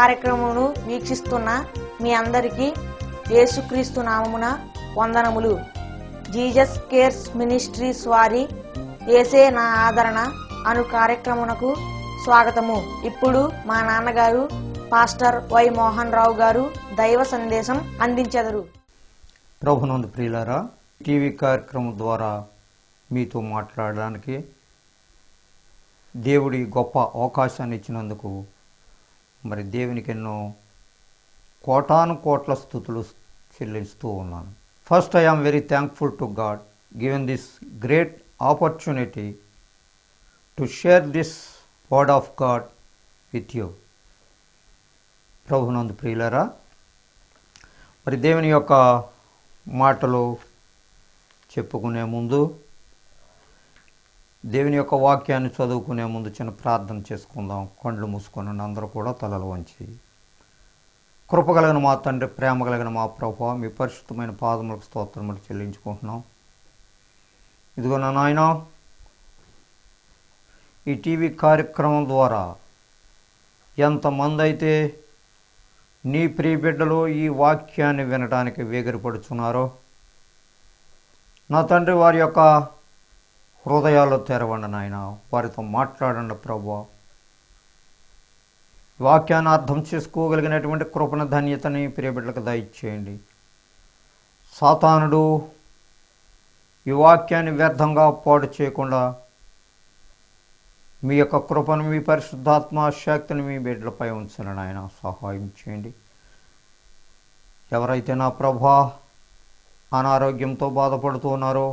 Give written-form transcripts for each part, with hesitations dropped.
కార్యక్రమమును వీక్షిస్తున్న మీ అందరికీ యేసుక్రీస్తు నామమున వందనములు. జీసస్ కేర్స్ మినిస్ట్రీస్ వారి యేసే నా ఆదరణ అను కార్యక్రమమునకు స్వాగతము. ఇప్పుడు మా నాన్నగారు పాస్టర్ వై మోహన్ రావు గారు దైవ సందేశం అందించెదరు. ప్రభునందు ప్రియులారా, టీవీ కార్యక్రమం ద్వారా మీతో మాట్లాడడానికి దేవుడి గొప్ప అవకాశాన్ని ఇచ్చినందుకు మరి దేవునికి ఎన్నో కోటాను కోట్ల స్తుతులు చెల్లిస్తూ ఉన్నాను. First I am very thankful to God given this great opportunity to share this word of God with you. ప్రభునందు ప్రియులారా, మరి దేవుని యొక్క మాటలు చెప్పుకునే ముందు, దేవుని యొక్క వాక్యాన్ని చదువుకునే ముందు చిన్న ప్రార్థన చేసుకుందాం. కళ్ళు మూసుకొని అందరూ కూడా తలలు వంచి, కృపగలిగిన మా తండ్రి, ప్రేమ కలిగిన మా ప్రభువా, మీ పరిశుద్ధమైన పాదములకు స్తోత్రములు చెల్లించుకుంటున్నాం. ఇదిగో నా నాయన, ఈ టీవీ కార్యక్రమం ద్వారా ఎంతమంది అయితే నీ ప్రియ బిడ్డలు ఈ వాక్యాన్ని వినడానికి వేగిరపడుచున్నారో నా తండ్రి, వారి యొక్క హృదయాల్లో తెరవండి నాయన, వారితో మాట్లాడండి ప్రభువా. వాక్యాన్ని అర్థం చేసుకోగలిగినటువంటి కృపణ ధన్యతని ప్రియ బిడ్డలకు దయచేయండి. సాతానుడు ఈ వాక్యాన్ని వ్యర్థంగా పాడు చేయకుండా మీ యొక్క కృపను, మీ పరిశుద్ధాత్మ శక్తిని మీ బిడ్డలపై ఉంచండి నాయన, సహాయం చేయండి. ఎవరైతే నా ప్రభువా అనారోగ్యంతో బాధపడుతూ ఉన్నారో,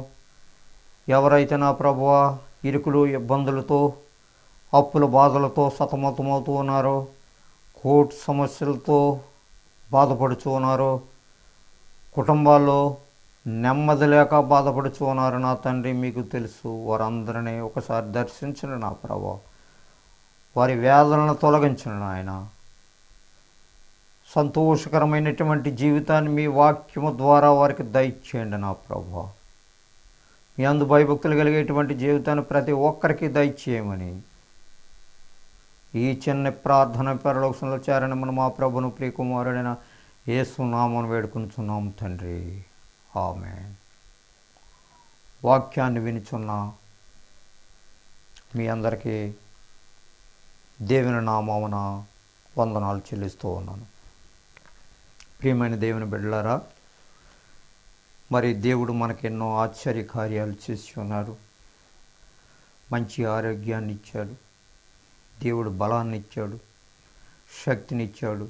ఎవరైతే నా ప్రభువా ఇరుకులు ఇబ్బందులతో, అప్పుల బాధలతో సతమతమవుతూ ఉన్నారో, కోర్టు సమస్యలతో బాధపడుతూ ఉన్నారో, కుటుంబాల్లో నెమ్మది లేక బాధపడుతూ ఉన్నారు నా తండ్రి, మీకు తెలుసు. వారందరినీ ఒకసారి దర్శించండి నా ప్రభువా. వారి వేదనలను తొలగించండి నాయన. సంతోషకరమైనటువంటి జీవితాన్ని మీ వాక్యము ద్వారా వారికి దయచేయండి నా ప్రభువా. మీ అందు భయభక్తులు కలిగేటువంటి జీవితాన్ని ప్రతి ఒక్కరికి దయచేయమని ఈ చిన్న ప్రార్థన పరలోకంలో చేరనమని మా ప్రభును ప్రియకుమారుడైన యేసు నామమున వేడుకొనుచున్నాము తండ్రి, ఆమేన్. వాక్యాన్ని వినుచున్న మీ అందరికీ దేవుని నామమున వందనాలు చెల్లిస్తూ ఉన్నాను. ప్రియమైన దేవుని బిడ్డలారా, మరి దేవుడు మనకెన్నో ఆశ్చర్య కార్యాలు చేసి ఉన్నాడు. మంచి ఆరోగ్యాన్ని ఇచ్చాడు, దేవుడు బలాన్ని ఇచ్చాడు, శక్తినిచ్చాడు.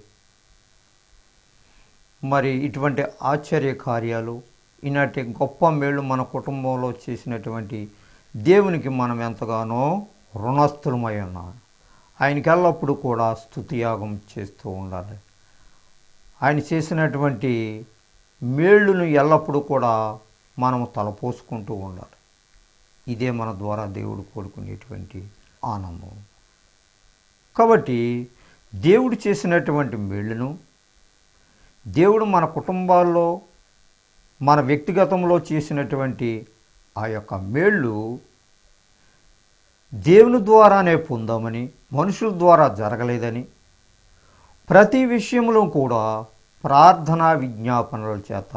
మరి ఇటువంటి ఆశ్చర్య కార్యాలు, ఈనాటి గొప్ప మేళ్ళు మన కుటుంబంలో చేసినటువంటి దేవునికి మనం ఎంతగానో రుణస్థులమై ఉన్నాం. ఆయనకి ఎల్లప్పుడూ కూడా స్తుతియాగం చేస్తూ ఉండాలి. ఆయన చేసినటువంటి మేళ్ళును ఎల్లప్పుడూ కూడా మనము తలపోసుకుంటూ ఉండాలి. ఇదే మన ద్వారా దేవుడు కోరుకునేటువంటి ఆనందం. కాబట్టి దేవుడు చేసినటువంటి మేళ్ళును, దేవుడు మన కుటుంబాల్లో, మన వ్యక్తిగతంలో చేసినటువంటి ఆ యొక్క మేళ్ళు దేవుని ద్వారానే పొందామని, మనుషుల ద్వారా జరగలేదని, ప్రతి విషయంలో కూడా ప్రార్థనా విజ్ఞాపనల చేత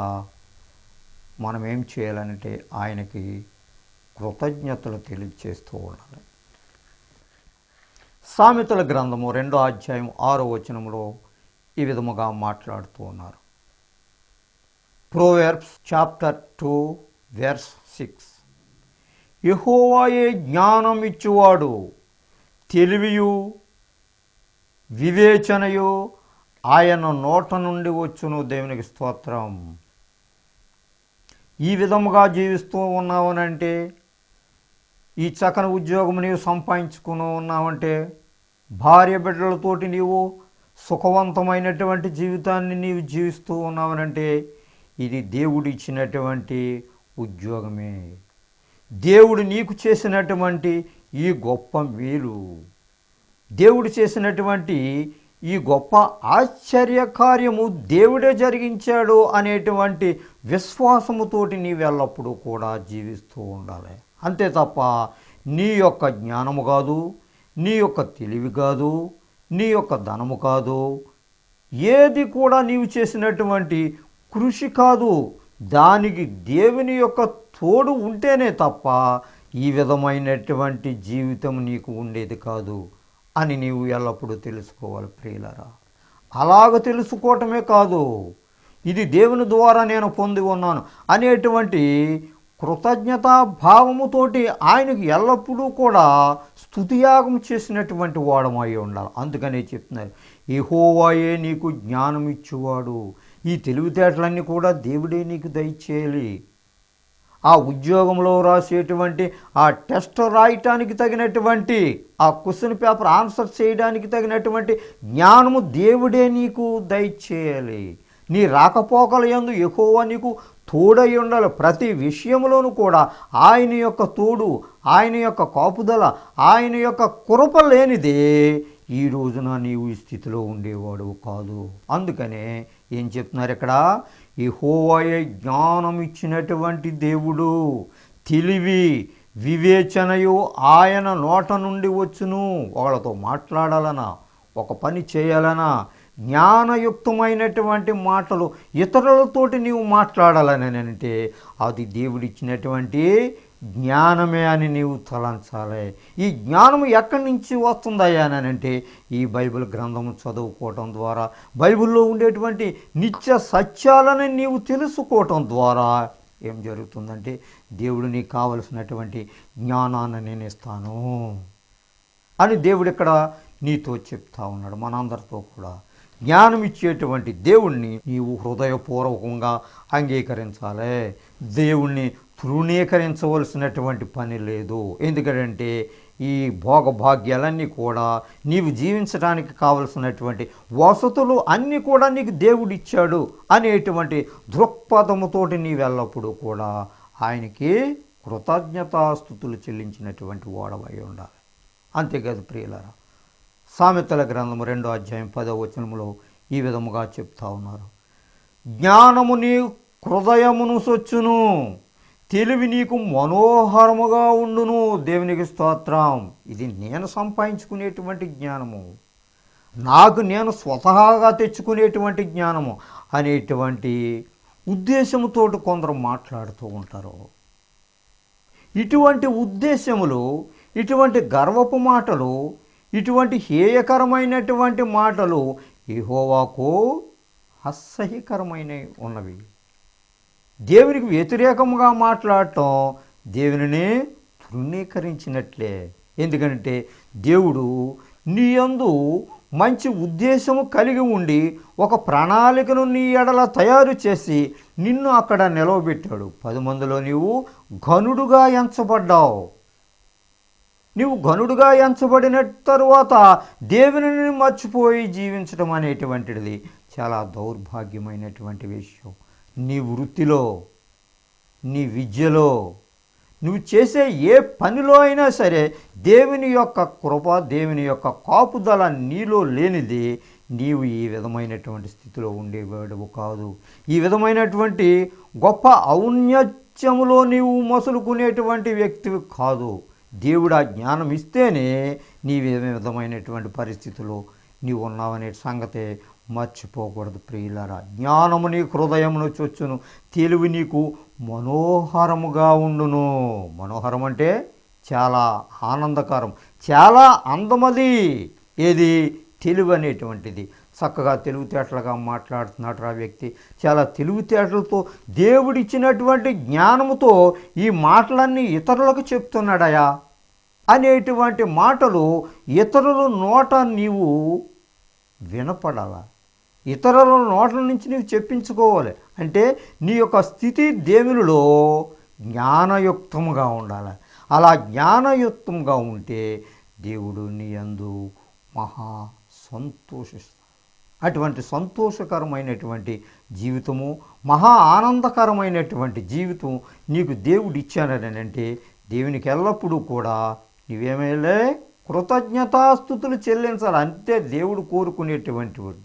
మనం ఏం చేయాలంటే ఆయనకి కృతజ్ఞతలు తెలియజేస్తూ ఉండాలి. సామెతల గ్రంథము 2వ అధ్యాయం 6వ వచనంలో ఈ విధముగా మాట్లాడుతూ ఉన్నారు. Proverbs chapter 2 verse 6. యెహోవాయే జ్ఞానం ఇచ్చువాడు, తెలివియు వివేచనయు ఆయన నోట నుండి వచ్చును. దేవునికి స్తోత్రం. ఈ విధముగా జీవిస్తూ ఉన్నావనంటే, ఈ చక్కని ఉద్యోగం నీవు సంపాదించుకుని ఉన్నావంటే, భార్య బిడ్డలతోటి నీవు సుఖవంతమైనటువంటి జీవితాన్ని నీవు జీవిస్తూ ఉన్నావనంటే, ఇది దేవుడు ఇచ్చినటువంటి ఉద్యోగమే. దేవుడు నీకు చేసినటువంటి ఈ గొప్ప మేలు, దేవుడు చేసినటువంటి ఈ గొప్ప ఆశ్చర్య కార్యము దేవుడే జరిగించాడు అనేటువంటి విశ్వాసముతోటి నీవు ఎల్లప్పుడూ కూడా జీవిస్తూ ఉండాలి. అంతే తప్ప నీ యొక్క జ్ఞానము కాదు, నీ యొక్క తెలివి కాదు, నీ యొక్క ధనము కాదు, ఏది కూడా నీవు చేసినటువంటి కృషి కాదు, దానికి దేవుని యొక్క తోడు ఉంటేనే తప్ప ఈ విధమైనటువంటి జీవితం నీకు ఉండేది కాదు అని నీవు ఎల్లప్పుడూ తెలుసుకోవాలి ప్రియులారా. అలాగ తెలుసుకోవటమే కాదు, ఇది దేవుని ద్వారా నేను పొంది ఉన్నాను అనేటువంటి కృతజ్ఞతా భావముతోటి ఆయనకు ఎల్లప్పుడూ కూడా స్తుతియాగం చేసినటువంటి వాడమై ఉండాలి. అందుకనే చెప్తున్నారు, యెహోవాయే నీకు జ్ఞానం ఇచ్చేవాడు. ఈ తెలివితేటలన్నీ కూడా దేవుడే నీకు దయచేయాలి. ఆ ఉద్యోగంలో రాసేటువంటి ఆ టెస్ట్ రాయటానికి తగినటువంటి ఆ క్వశ్చన్ పేపర్ ఆన్సర్ చేయడానికి తగినటువంటి జ్ఞానము దేవుడే నీకు దయచేయాలి. నీ రాకపోకల యందు యెహోవా నీకు తోడై ఉండాలి. ప్రతి విషయంలోనూ కూడా ఆయన యొక్క తోడు, ఆయన యొక్క కాపుదల, ఆయన యొక్క కృప లేనిదే ఈ రోజున నీవు ఈ స్థితిలో ఉండేవాడు కాదు. అందుకనే ఏం చెప్తున్నారు ఇక్కడ, యెహోవాయే జ్ఞానం ఇచ్చినటువంటి దేవుడు, తెలివి వివేచనయు ఆయన నోట నుండి వచ్చును. వాళ్ళతో మాట్లాడాలనా, ఒక పని చేయాలనా, జ్ఞానయుక్తమైనటువంటి మాటలు ఇతరులతోటి నీవు మాట్లాడాలని అంటే అది దేవుడిచ్చినటువంటి జ్ఞానమే అని నీవు తలంచాలి. ఈ జ్ఞానం ఎక్కడి నుంచి వస్తుందయ్యా అని అంటే ఈ బైబిల్ గ్రంథము చదువుకోవటం ద్వారా, బైబిల్లో ఉండేటువంటి నిత్య సత్యాలని నీవు తెలుసుకోవటం ద్వారా ఏం జరుగుతుందంటే దేవుడు నీకు కావలసినటువంటి జ్ఞానాన్ని నేను ఇస్తాను అని దేవుడు ఇక్కడ నీతో చెప్తా ఉన్నాడు. మనందరితో కూడా జ్ఞానం ఇచ్చేటువంటి దేవుణ్ణి నీవు హృదయపూర్వకంగా అంగీకరించాలి. దేవుణ్ణి తృణీకరించవలసినటువంటి పని లేదు. ఎందుకంటే ఈ భోగభాగ్యాలన్నీ కూడా నీవు జీవించడానికి కావలసినటువంటి వసతులు అన్నీ కూడా నీకు దేవుడిచ్చాడు అనేటువంటి దృక్పథముతోటి నీవు ఎల్లప్పుడూ కూడా ఆయనకి కృతజ్ఞతాస్తుతులు చెల్లించినటువంటి వాడవై ఉండాలి. అంతేకాదు ప్రియులారా, సామెతల గ్రంథము 2వ అధ్యాయం 10వ వచనములో ఈ విధముగా చెప్తా ఉన్నారు, జ్ఞానము నీ హృదయమును సొచ్చును, తెలివి నీకు మనోహరముగా ఉండును. దేవునికి స్తోత్రం. ఇది నేను సంపాదించుకునేటువంటి జ్ఞానము, నాకు నేను స్వతహాగా తెచ్చుకునేటువంటి జ్ఞానము అనేటువంటి ఉద్దేశముతో కొందరు మాట్లాడుతూ ఉంటారు. ఇటువంటి ఉద్దేశములు, ఇటువంటి గర్వపు మాటలు, ఇటువంటి హేయకరమైనటువంటి మాటలు యెహోవాకు అసహ్యకరమైన ఉన్నవి. దేవునికి వ్యతిరేకంగా మాట్లాడటం దేవునిని తృణీకరించినట్లే. ఎందుకంటే దేవుడు నీ యందు మంచి ఉద్దేశము కలిగి ఉండి ఒక ప్రణాళికను నీ ఎడల తయారు చేసి నిన్ను అక్కడ నిలవబెట్టాడు. 10 మందిలో నీవు ఘనుడుగా ఎంచబడ్డావు. నీవు ఘనుడుగా ఎంచబడిన తరువాత దేవునిని మర్చిపోయి జీవించడం అనేటువంటిది చాలా దౌర్భాగ్యమైనటువంటి విషయం. నీ వృత్తిలో, నీ విద్యలో, నువ్వు చేసే ఏ పనిలో అయినా సరే దేవుని యొక్క కృప, దేవుని యొక్క కాపుదల నీలో లేనిది నీవు ఈ విధమైనటువంటి స్థితిలో ఉండేవాడు కాదు. ఈ విధమైనటువంటి గొప్ప ఔన్నత్యములో నీవు మసులుకునేటువంటి వ్యక్తివి కాదు. దేవుడు ఆ జ్ఞానం ఇస్తేనే నీ విధమైనటువంటి పరిస్థితుల్లో నీవు ఉన్నావనే సంగతే మర్చిపోకూడదు ప్రియులారా. జ్ఞానము నీ హృదయమును చొచ్చును, తెలివి నీకు మనోహరముగా ఉండును. మనోహరం అంటే చాలా ఆనందకరం, చాలా అందమది. ఏది? తెలివి అనేటువంటిది. చక్కగా తెలివితేటలుగా మాట్లాడుతున్నాడు ఆ వ్యక్తి. చాలా తెలివితేటలతో దేవుడిచ్చినటువంటి జ్ఞానముతో ఈ మాటలన్నీ ఇతరులకు చెప్తున్నాడయా అనేటువంటి మాటలు ఇతరుల నోట నీవు వినపడాలా, ఇతరుల నోట్ల నుంచి నీవు చెప్పించుకోవాలి. అంటే నీ యొక్క స్థితి దేవునిలో జ్ఞానయుక్తంగా ఉండాలి. అలా జ్ఞానయుక్తంగా ఉంటే దేవుడు నీ యందు మహా సంతోషిస్తాడు. అటువంటి సంతోషకరమైనటువంటి జీవితము, మహా ఆనందకరమైనటువంటి జీవితం నీకు దేవుడు ఇచ్చానని అంటే దేవునికి ఎల్లప్పుడూ కూడా నీవేమేలే కృతజ్ఞతాస్తుతులు చెల్లించాలి. అంతే దేవుడు కోరుకునేటువంటి వాడు.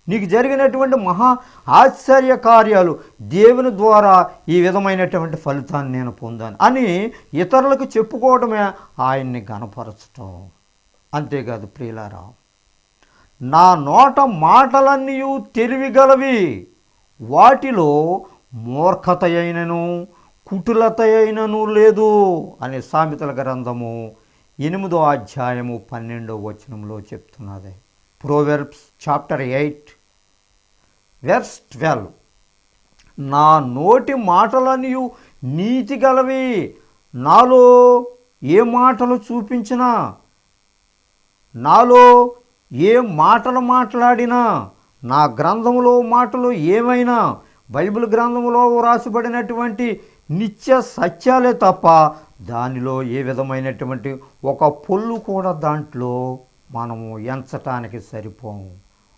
నీకు జరిగినటువంటి మహా ఆశ్చర్య కార్యాలు దేవుని ద్వారా ఈ విధమైనటువంటి ఫలితాన్ని నేను పొందాను అని ఇతరులకు చెప్పుకోవడమే ఆయన్ని గణపరచటం. అంతేకాదు ప్రియులారా, నా నోట మాటలన్నీ తెలివిగలవి, వాటిలో మూర్ఖత అయినను కుటిలత అయినను లేదు అనే సామెతల గ్రంథము 8వ అధ్యాయము 12వ వచనంలో చెప్తున్నది. ప్రోవెర్బ్స్ చాప్టర్ 8 వెర్స్ 12. నా నోటి మాటలన్నీ నీతి గలవి, నాలో ఏ మాటలు చూపించినా, నాలో ఏ మాటలు మాట్లాడినా, నా గ్రంథములో మాటలు ఏమైనా బైబిల్ గ్రంథములో వ్రాసిబడినటువంటి నిత్య సత్యాలే తప్ప దానిలో ఏ విధమైనటువంటి ఒక పొల్లు కూడా దాంట్లో మనము ఎంచటానికి సరిపోము.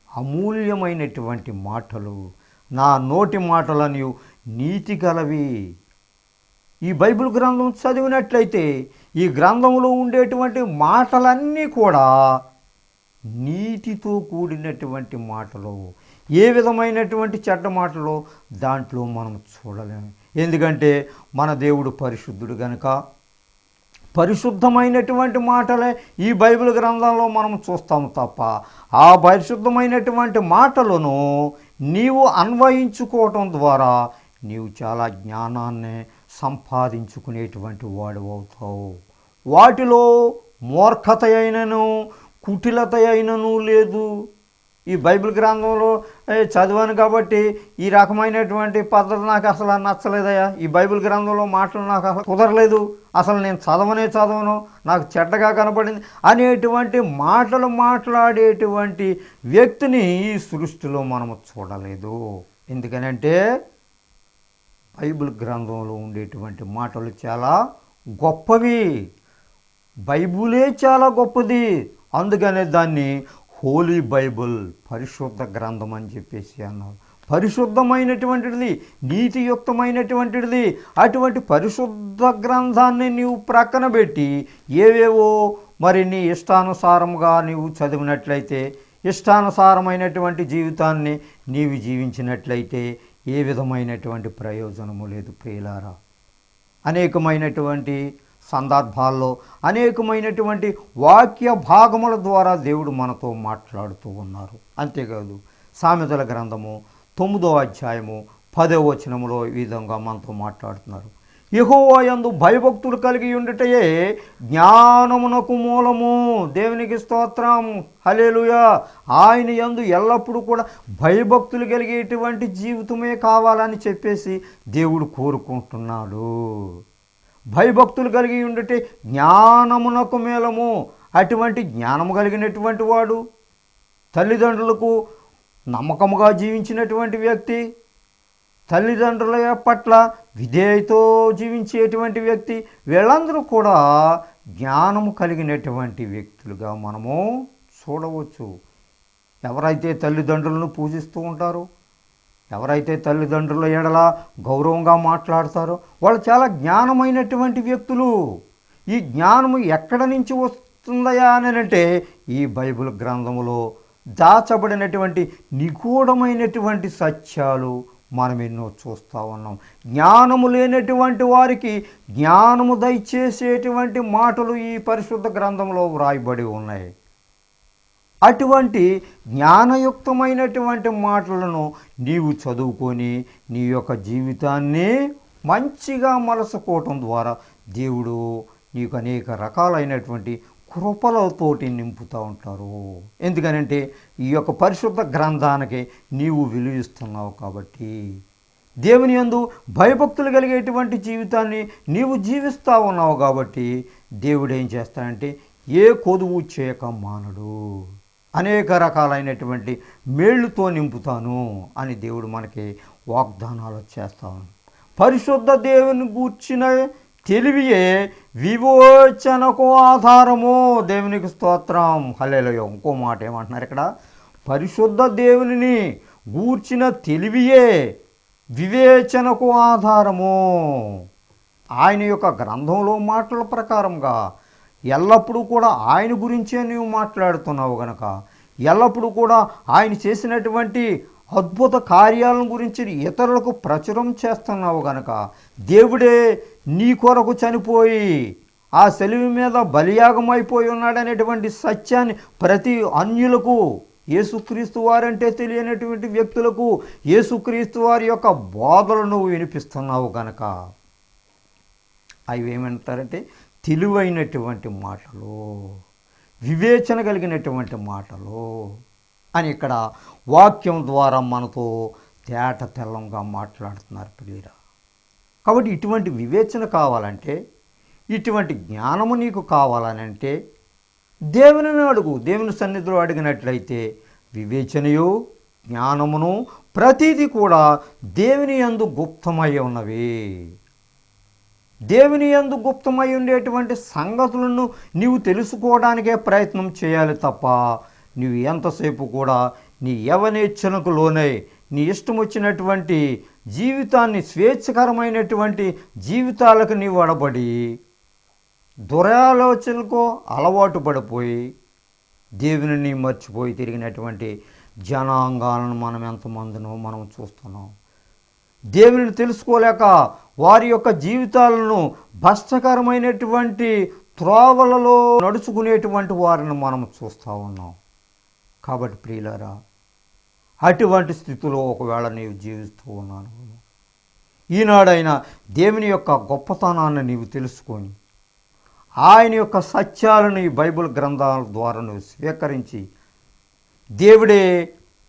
అమూల్యమైనటువంటి మాటలు, నా నోటి మాటలని నీతి గలవి. ఈ బైబిల్ గ్రంథం చదివినట్లయితే ఈ గ్రంథంలో ఉండేటువంటి మాటలన్నీ కూడా నీతితో కూడినటువంటి మాటలు. ఏ విధమైనటువంటి చెడ్డ మాటలు దాంట్లో మనం చూడలేము. ఎందుకంటే మన దేవుడు పరిశుద్ధుడు గనుక పరిశుద్ధమైనటువంటి మాటలే ఈ బైబిల్ గ్రంథంలో మనం చూస్తాము తప్ప ఆ పరిశుద్ధమైనటువంటి మాటలను నీవు అన్వయించుకోవటం ద్వారా నీవు చాలా జ్ఞానాన్ని సంపాదించుకునేటువంటి వాడు అవుతావు. వాటిలో మూర్ఖత అయినను కుటిలత అయినను లేదు. ఈ బైబిల్ గ్రంథంలో చదివాను కాబట్టి ఈ రకమైనటువంటి పద్ధతి నాకు అసలు నచ్చలేదయ్యా, ఈ బైబిల్ గ్రంథంలో మాటలు నాకు అసలు కుదరలేదు, అసలు నేను చదవను, నాకు చెడ్డగా కనపడింది అనేటువంటి మాటలు మాట్లాడేటువంటి వ్యక్తిని ఈ సృష్టిలో మనము చూడలేదు. ఎందుకనంటే బైబిల్ గ్రంథంలో ఉండేటువంటి మాటలు చాలా గొప్పవి, బైబిలే చాలా గొప్పది. అందుకనే దాన్ని హోలీ బైబుల్, పరిశుద్ధ గ్రంథం అని చెప్పేసి అన్నారు. పరిశుద్ధమైనటువంటిది, నీతియుక్తమైనటువంటిది. అటువంటి పరిశుద్ధ గ్రంథాన్ని నీవు ప్రక్కన పెట్టి ఏవేవో మరి నీ ఇష్టానుసారంగా నీవు చదివినట్లయితే, ఇష్టానుసారమైనటువంటి జీవితాన్ని నీవు జీవించినట్లయితే ఏ విధమైనటువంటి ప్రయోజనము లేదు ప్రియులారా. అనేకమైనటువంటి సందర్భాల్లో అనేకమైనటువంటి వాక్య భాగముల ద్వారా దేవుడు మనతో మాట్లాడుతూ ఉన్నారు. అంతేకాదు సామెతల గ్రంథము 9వ అధ్యాయము 10వ వచనములో ఈ విధంగా మనతో మాట్లాడుతున్నారు. యెహోవా యందు భయభక్తులు కలిగి ఉండుటయే జ్ఞానమునకు మూలము. దేవునికి స్తోత్రం, హల్లెలూయా. ఆయన యందు ఎల్లప్పుడూ కూడా భయభక్తులు కలిగేటువంటి జీవితమే కావాలని చెప్పేసి దేవుడు కోరుకుంటున్నాడు. భయభక్తులు కలిగి ఉండుటే జ్ఞానమునకు మేలము. అటువంటి జ్ఞానము కలిగినటువంటి వాడు, తల్లిదండ్రులకు నమ్మకముగా జీవించినటువంటి వ్యక్తి, తల్లిదండ్రుల పట్ల విధేయతో జీవించేటువంటి వ్యక్తి, వీళ్ళందరూ కూడా జ్ఞానము కలిగినటువంటి వ్యక్తులుగా మనము చూడవచ్చు. ఎవరైతే తల్లిదండ్రులను పూజిస్తూ ఉంటారో, ఎవరైతే తల్లిదండ్రుల ఎడల గౌరవంగా మాట్లాడతారో వాళ్ళు చాలా జ్ఞానమైనటువంటి వ్యక్తులు. ఈ జ్ఞానము ఎక్కడ నుంచి వస్తుందయా అని అంటే ఈ బైబిల్ గ్రంథములో దాచబడినటువంటి నిగూఢమైనటువంటి సత్యాలు మనం ఎన్నో చూస్తూ ఉన్నాం. జ్ఞానము లేనటువంటి వారికి జ్ఞానము దయచేసేటువంటి మాటలు ఈ పరిశుద్ధ గ్రంథంలో వ్రాయబడి ఉన్నాయి. అటువంటి జ్ఞానయుక్తమైనటువంటి మాటలను నీవు చదువుకొని నీ యొక్క జీవితాన్ని మంచిగా మలసుకోవటం ద్వారా దేవుడు నీకు అనేక రకాలైనటువంటి కృపలతోటి నింపుతూ ఉంటారు. ఎందుకనంటే ఈ యొక్క పరిశుద్ధ గ్రంథానికి నీవు విలువిస్తున్నావు కాబట్టి, దేవుని యందు భయభక్తులు కలిగేటువంటి జీవితాన్ని నీవు జీవిస్తూ ఉన్నావు కాబట్టి దేవుడు ఏం చేస్తాడంటే ఏ కొదువు చేయక మానడు, అనేక రకాలైనటువంటి మేళ్లతో నింపుతాను అని దేవుడు మనకి వాగ్దానాలు చేస్తాను. పరిశుద్ధ దేవుని గూర్చిన తెలివియే వివేచనకు ఆధారము. దేవునికి స్తోత్రం, హల్లెలూయా. ఇంకో మాట ఏమంటున్నారు ఇక్కడ, పరిశుద్ధ దేవునిని గూర్చిన తెలివియే వివేచనకు ఆధారము. ఆయన యొక్క గ్రంథంలో మాటల ప్రకారంగా ఎల్లప్పుడూ కూడా ఆయన గురించే నీవు మాట్లాడుతున్నావు గనక, ఎల్లప్పుడూ కూడా ఆయన చేసినటువంటి అద్భుత కార్యాలను గురించి ఇతరులకు ప్రచురం చేస్తున్నావు గనక, దేవుడే నీ కొరకు చనిపోయి ఆ సెలువు మీద బలియాగం అయిపోయి ఉన్నాడనేటువంటి సత్యాన్ని ప్రతి అన్యులకు యేసుక్రీస్తు వారంటే తెలియనటువంటి వ్యక్తులకు యేసుక్రీస్తు వారి యొక్క బోధలు నువ్వు వినిపిస్తున్నావు కనుక అవి ఏమంటారంటే తెలివైనటువంటి మాటలు, వివేచన కలిగినటువంటి మాటలు అని ఇక్కడ వాక్యం ద్వారా మనతో తేట తెల్లంగా మాట్లాడుతున్నారు ప్రియురా. కాబట్టి ఇటువంటి వివేచన కావాలంటే, ఇటువంటి జ్ఞానము నీకు కావాలనంటే దేవుని అడుగు. దేవుని సన్నిధిలో అడిగినట్లయితే వివేచనయు జ్ఞానమును ప్రతిదీ కూడా దేవుని యందు గుప్తమై ఉన్నవి. దేవుని యందు గుప్తమై ఉండేటువంటి సంగతులను నీవు తెలుసుకోవడానికే ప్రయత్నం చేయాలి తప్ప నీవు ఎంతసేపు కూడా నీ యవనేచ్ఛనకు లోనై నీ ఇష్టం వచ్చినటువంటి జీవితాన్ని, స్వేచ్ఛకరమైనటువంటి జీవితాలకు నీవు అడబడి దురాలోచనలకు అలవాటు పడిపోయి దేవుని మర్చిపోయి తిరిగినటువంటి జనాంగాలను మనం ఎంతమందినో మనం చూస్తున్నాం. దేవుని తెలుసుకోలేక వారి యొక్క జీవితాలను భ్రష్టకరమైనటువంటి త్రోవలలో నడుచుకునేటువంటి వారిని మనం చూస్తూ ఉన్నాం. కాబట్టి ప్రియులారా, అటువంటి స్థితిలో ఒకవేళ నీవు జీవిస్తూ ఉన్నాను, ఈనాడైనా దేవుని యొక్క గొప్పతనాన్ని నీవు తెలుసుకొని ఆయన యొక్క సత్యాలను ఈ బైబిల్ గ్రంథాల ద్వారా నువ్వు స్వీకరించి, దేవుడే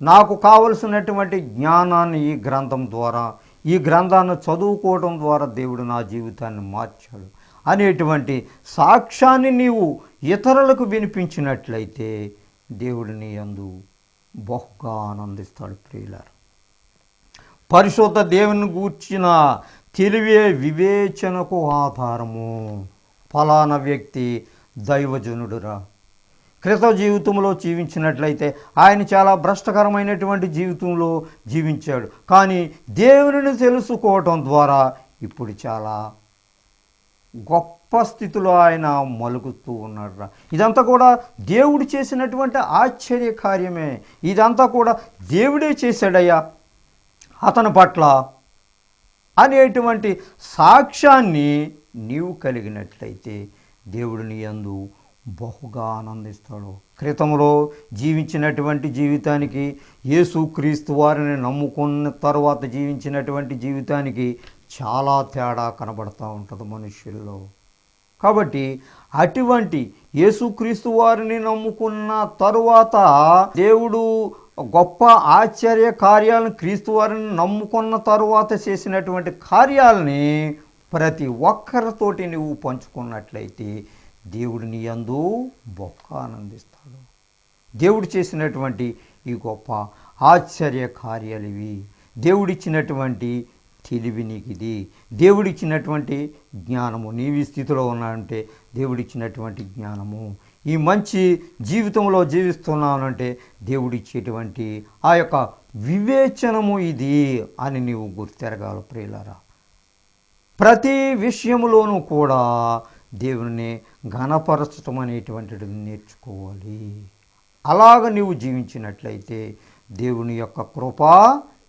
నాకు కావలసినటువంటి జ్ఞానాన్ని ఈ గ్రంథం ద్వారా, ఈ గ్రంథాన్ని చదువుకోవడం ద్వారా దేవుడు నా జీవితాన్ని మార్చాడు అనేటువంటి సాక్ష్యాన్ని నీవు ఇతరులకు వినిపించినట్లయితే దేవుడు నీ యందు బహుగా ఆనందిస్తాడు. ప్రియులారా, పరిశుద్ధ దేవుని గూర్చిన తెలివే వివేచనకు ఆధారము. ఫలానా వ్యక్తి దైవజనుడురా, క్రిత జీవితంలో జీవించినట్లయితే ఆయన చాలా భ్రష్టకరమైనటువంటి జీవితంలో జీవించాడు, కానీ దేవుని తెలుసుకోవటం ద్వారా ఇప్పుడు చాలా గొప్ప స్థితిలో ఆయన మలుగుతూ ఉన్నాడు. ఇదంతా కూడా దేవుడు చేసినటువంటి ఆశ్చర్య కార్యమే. ఇదంతా కూడా దేవుడే చేశాడయ్యా అతని పట్ల అనేటువంటి సాక్ష్యాన్ని నీవు కలిగినట్లయితే దేవుడు నీ యందు బహుగా ఆనందిస్తాడు. క్రితంలో జీవించినటువంటి జీవితానికి, యేసుక్రీస్తు వారిని నమ్ముకున్న తర్వాత జీవించినటువంటి జీవితానికి చాలా తేడా కనబడుతూ ఉంటుంది మనుష్యుల్లో. కాబట్టి అటువంటి యేసుక్రీస్తు వారిని నమ్ముకున్న తరువాత దేవుడు గొప్ప ఆశ్చర్య కార్యాలను, క్రీస్తు వారిని నమ్ముకున్న తరువాత చేసినటువంటి కార్యాలని ప్రతి ఒక్కరితోటి నువ్వు పంచుకున్నట్లయితే దేవుడు నీ యందు బొక్క ఆనందిస్తాడు. దేవుడు చేసినటువంటి ఈ గొప్ప ఆశ్చర్య కార్యాలు ఇవి. దేవుడిచ్చినటువంటి తెలివి నీకు ఇది. దేవుడిచ్చినటువంటి జ్ఞానము, నీవి స్థితిలో ఉన్నానంటే దేవుడిచ్చినటువంటి జ్ఞానము, ఈ మంచి జీవితంలో జీవిస్తున్నానంటే దేవుడిచ్చేటువంటి ఆ యొక్క వివేచనము ఇది అని నీవు గుర్తెరగాలి. ప్రియులారా, ప్రతి విషయంలోనూ కూడా దేవుని ఘనపరచటం అనేటువంటిది నేర్చుకోవాలి. అలాగ నీవు జీవించినట్లయితే దేవుని యొక్క కృప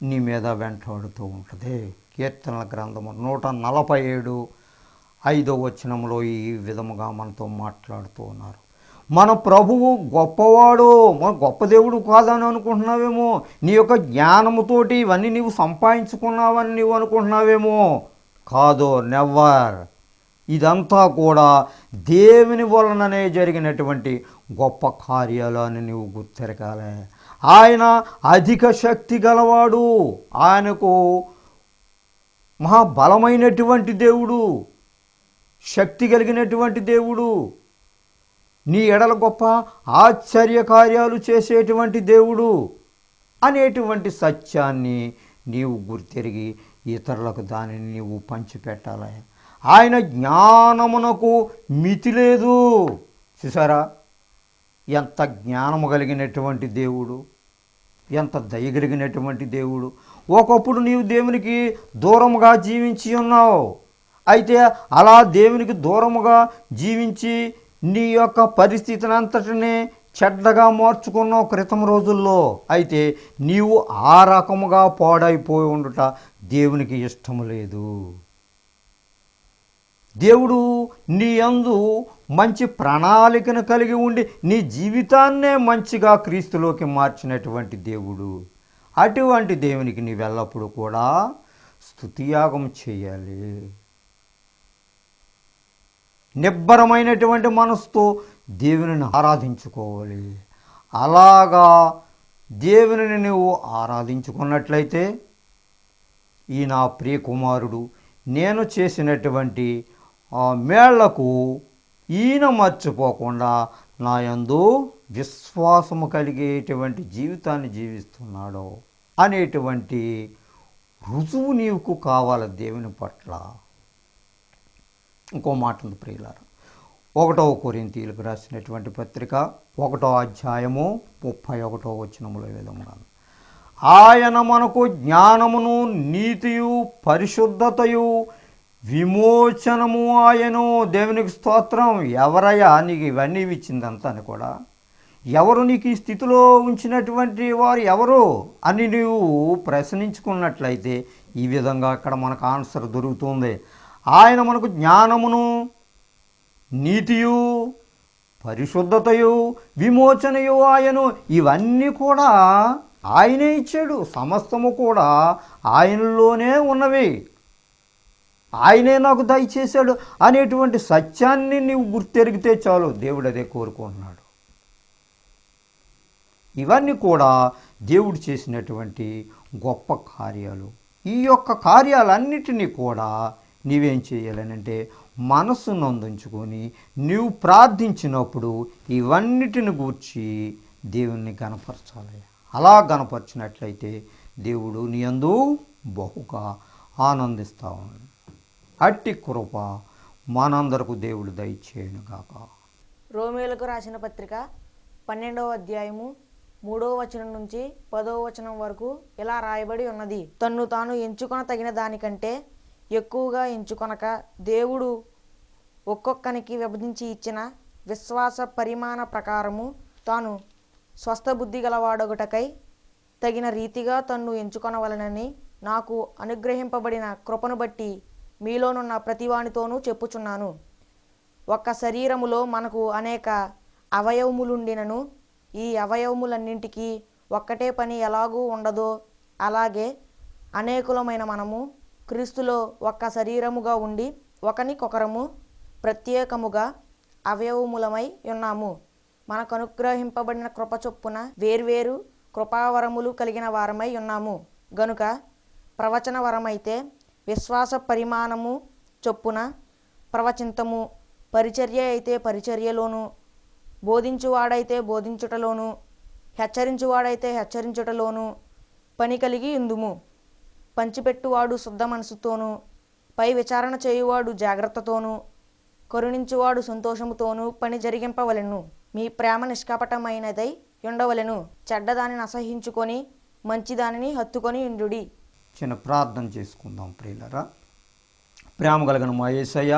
నీ మీద వెంటాడుతూ ఉంటుంది. కీర్తనల గ్రంథము 147:5 ఈ విధముగా మనతో మాట్లాడుతూ ఉన్నారు. మన ప్రభువు గొప్పవాడు, మన గొప్ప దేవుడు కాదని అనుకుంటున్నావేమో, నీ యొక్క జ్ఞానముతోటి ఇవన్నీ నీవు సంపాదించుకున్నావని నీవు అనుకుంటున్నావేమో. కాదు, నెవర్. ఇదంతా కూడా దేవుని వలననే జరిగినటువంటి గొప్ప కార్యాలు అని నీవు గుర్తెరగాలి. ఆయన అధిక శక్తి గలవాడు, ఆయనకు మహాబలమైనటువంటి దేవుడు, శక్తి కలిగినటువంటి దేవుడు, నీ ఎడల గొప్ప ఆశ్చర్య కార్యాలు చేసేటువంటి దేవుడు అనేటువంటి సత్యాన్ని నీవు గుర్తెరిగి ఇతరులకు దానిని నీవు పంచిపెట్టాలి. ఆయన జ్ఞానమునకు మితి లేదు. చూసారా, ఎంత జ్ఞానము కలిగినటువంటి దేవుడు, ఎంత దయగలిగినటువంటి దేవుడు. ఒకప్పుడు నీవు దేవునికి దూరముగా జీవించి ఉన్నావు. అయితే అలా దేవునికి దూరముగా జీవించి నీ యొక్క పరిస్థితిని అంతటినే చెడ్డగా మార్చుకున్నావు క్రితం రోజుల్లో. అయితే నీవు ఆ రకముగా పాడైపోయి ఉండుట దేవునికి ఇష్టము లేదు. దేవుడు నీ యందు మంచి ప్రణాళికను కలిగి ఉండి నీ జీవితాన్నే మంచిగా క్రీస్తులోకి మార్చినటువంటి దేవుడు. అటువంటి దేవునికి నీవెల్లప్పుడూ కూడా స్తుతియాగం చేయాలి. నిబ్బరమైనటువంటి మనసుతో దేవునిని ఆరాధించుకోవాలి. అలాగా దేవునిని నువ్వు ఆరాధించుకున్నట్లయితే ఈ నా ప్రియ కుమారుడు నేను చేసినటువంటి ఆ మేళ్లకు ఈయన మర్చిపోకుండా నా యందు విశ్వాసము కలిగేటువంటి జీవితాన్ని జీవిస్తున్నాడు అనేటువంటి రుజువు నీకు కావాలి దేవుని పట్ల. ఇంకో మాట ఉంది ప్రియులారా, 1 కొరింథీయులకు రాసినటువంటి పత్రిక 1వ అధ్యాయము 31వ వచనములో ఈ విధంగా, ఆయన మనకు జ్ఞానమును నీతియు పరిశుద్ధతయు విమోచనము ఆయను. దేవునికి స్తోత్రం. ఎవరయ్యా నీకు ఇవన్నీ ఇచ్చిందంతా అని కూడా, ఎవరు నీకు ఈ స్థితిలో ఉంచినటువంటి వారు ఎవరు అని నీవు ప్రశ్నించుకున్నట్లయితే ఈ విధంగా అక్కడ మనకు ఆన్సర్ దొరుకుతుంది. ఆయన మనకు జ్ఞానమును నీతియు పరిశుద్ధతయు విమోచనయు ఆయను. ఇవన్నీ కూడా ఆయనే ఇచ్చాడు. సమస్తము కూడా ఆయనలోనే ఉన్నవి. ఆయనే నాకు దయచేశాడు అనేటువంటి సత్యాన్ని నీవు గుర్తెరిగితే చాలు. దేవుడు అదే కోరుకుంటున్నాడు. ఇవన్నీ కూడా దేవుడు చేసినటువంటి గొప్ప కార్యాలు. ఈ యొక్క కార్యాలన్నిటినీ కూడా నీవేం చేయాలనంటే మనసు నందుంచుకొని నీవు ప్రార్థించినప్పుడు ఇవన్నిటిని గూర్చి దేవుణ్ణి గణపరచాలి. అలా గణపరిచినట్లయితే దేవుడు నీ యందు బహుగా ఆనందిస్తా ఉన్నాడు. అట్టి కృప మనందరకు దేవుడు దయచేయునుగాక. రోమేయులకు రాసిన పత్రిక 12వ అధ్యాయము 3వ వచనం నుంచి 10వ వచనం వరకు ఇలా రాయబడి ఉన్నది. తన్ను తాను ఎంచుకొన తగిన దానికంటే ఎక్కువగా ఎంచుకొనక దేవుడు ఒక్కొక్కనికి విభజించి ఇచ్చిన విశ్వాస పరిమాణ ప్రకారము తాను స్వస్థ బుద్ధి గలవాడొకటకై తగిన రీతిగా తన్ను ఎంచుకొనవలనని నాకు అనుగ్రహింపబడిన కృపను బట్టి మీలోనున్న ప్రతివానితోనూ చెప్పుచున్నాను. ఒక్క శరీరములో మనకు అనేక అవయవములుండినను ఈ అవయవములన్నింటికీ ఒక్కటే పని ఎలాగూ ఉండదో అలాగే అనేకులమైన మనము క్రీస్తులో ఒక్క శరీరముగా ఉండి ఒకనికొకరము ప్రత్యేకముగా అవయవములమై ఉన్నాము. మనకు అనుగ్రహింపబడిన కృప చొప్పున వేర్వేరు కృపావరములు కలిగిన వారమై ఉన్నాము గనుక ప్రవచన వరమైతే విశ్వాస పరిమాణము చొప్పున ప్రవచింతము, పరిచర్య అయితే పరిచర్యలోను, బోధించువాడైతే బోధించుటలోను, హెచ్చరించువాడైతే హెచ్చరించుటలోను పని కలిగి ఉందుము. పంచిపెట్టువాడు శుద్ధ మనసుతోనూ, పై విచారణ చేయువాడు జాగ్రత్తతోనూ, కరుణించువాడు సంతోషముతోనూ పని జరిగింపవలెను. మీ ప్రేమ నిష్కపటమైనదై ఉండవలెను. చెడ్డదానిని అసహించుకొని మంచిదానిని హత్తుకొని ఉండుడి. చిన్న ప్రార్థన చేసుకుందాం ప్రియులారా. ప్రేమ కలిగిన మా యేసయ్య,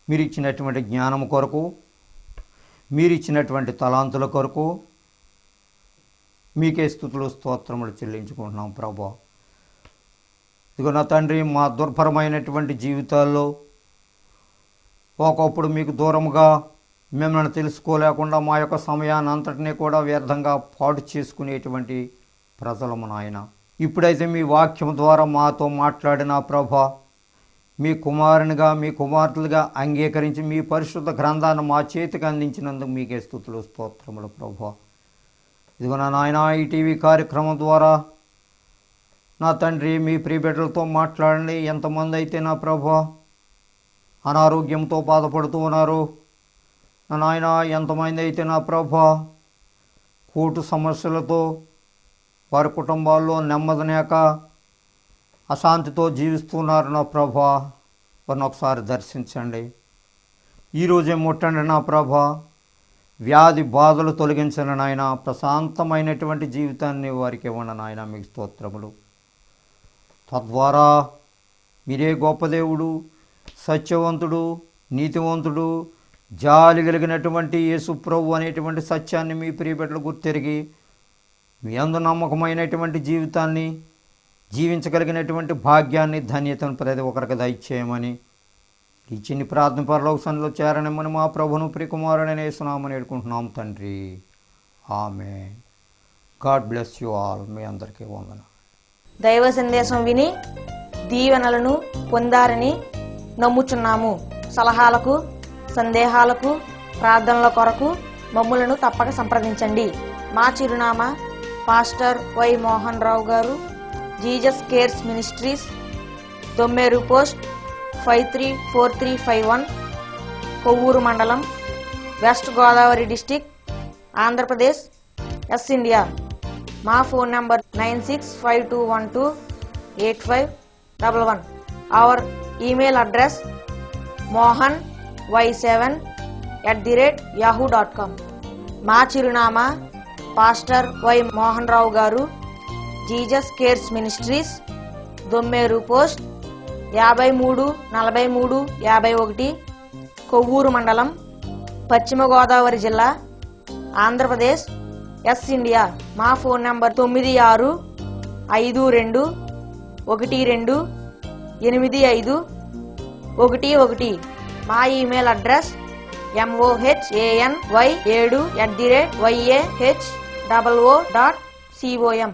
మీరు ఇచ్చినటువంటి జ్ఞానం కొరకు, మీరు ఇచ్చినటువంటి తలాంతుల కొరకు మీకే స్తుతులు స్తోత్రములు చెల్లించుకుంటున్నాం ప్రభా. ఇదిగో నా తండ్రి, మా దుర్భరమైనటువంటి జీవితాల్లో ఒకప్పుడు మీకు దూరముగా మిమ్మల్ని తెలుసుకోలేకుండా మా యొక్క సమయాన్ని అంతటినీ కూడా వ్యర్థంగా పాడు చేసుకునేటువంటి ప్రజలము నాయన. ఇప్పుడైతే మీ వాక్యం ద్వారా మాతో మాట్లాడిన ప్రభా, మీ కుమారునిగా మీ కుమార్తెలుగా అంగీకరించి మీ పరిశుద్ధ గ్రంథాన్ని మా చేతికి అందించినందుకు మీకే స్తుతులు స్తోత్రములు ప్రభా. ఇదిగో నా నాయన, ఈ టీవీ కార్యక్రమం ద్వారా నా తండ్రి మీ ప్రియబిడ్డలతో మాట్లాడండి. ఎంతమంది అయితే నా ప్రభా అనారోగ్యంతో బాధపడుతూ ఉన్నారు నా నాయన, ఎంతమంది అయితే నా ప్రభా కోర్టు సమస్యలతో వారి కుటుంబాల్లో నెమ్మదినేక అశాంతితో జీవిస్తున్నారు నా ప్రభా, వారిని ఒకసారి దర్శించండి. ఈరోజే ముట్టండి నా ప్రభా. వ్యాధి బాధలు తొలగించండి నాయన. ప్రశాంతమైనటువంటి జీవితాన్ని వారికి ఇవ్వండి నాయన. మీకు స్తోత్రములు. తద్వారా మీరే గొప్ప దేవుడు, సత్యవంతుడు, నీతివంతుడు, జాలి కలిగినటువంటి యేసు ప్రభు అనేటువంటి సత్యాన్ని మీ ప్రియబిడ్డలు గుర్తెరిగి మీ అందు నమ్మకమైనటువంటి జీవితాన్ని జీవించగలిగినటువంటి భాగ్యాన్ని, ధన్యతను ప్రతి ఒక్కరికి దయచేయమని ఈ చిన్ని ప్రార్థన పరలోక సన్నిధిలో చేరనిమ్మని మా ప్రభును ప్రియకుమారుడైన యేసునామమున వేడుకుంటున్నాం తండ్రి. ఆమేన్. God bless you all. మీ అందరికీ వందనాలు. దైవ సందేశం విని దీవెనలను పొందారని నమ్ముచున్నాము. సలహాలకు, సందేహాలకు, ప్రార్థనల కొరకు మమ్ములను తప్పక సంప్రదించండి. మా చిరునామా pastor Y Mohan Rao garu, Jesus Cares Ministries, Dommeru post 534351, Kovvur మండలం, West Godavari district, Andhra Pradesh, S India. మా phone number 9652128511. Our email address mohany7@yahoo.com. మా చిరునామా pastor Y Mohan Rao garu, Jesus Cares Ministries, Dommeru post 534351, Kovvur మండలం, పశ్చిమ గోదావరి జిల్లా, ఆంధ్రప్రదేశ్, ఎస్ ఇండియా. మా ఫోన్ నంబర్ 9652128511. మా ఈమెయిల్ అడ్రస్ mohany7@yahoo.com.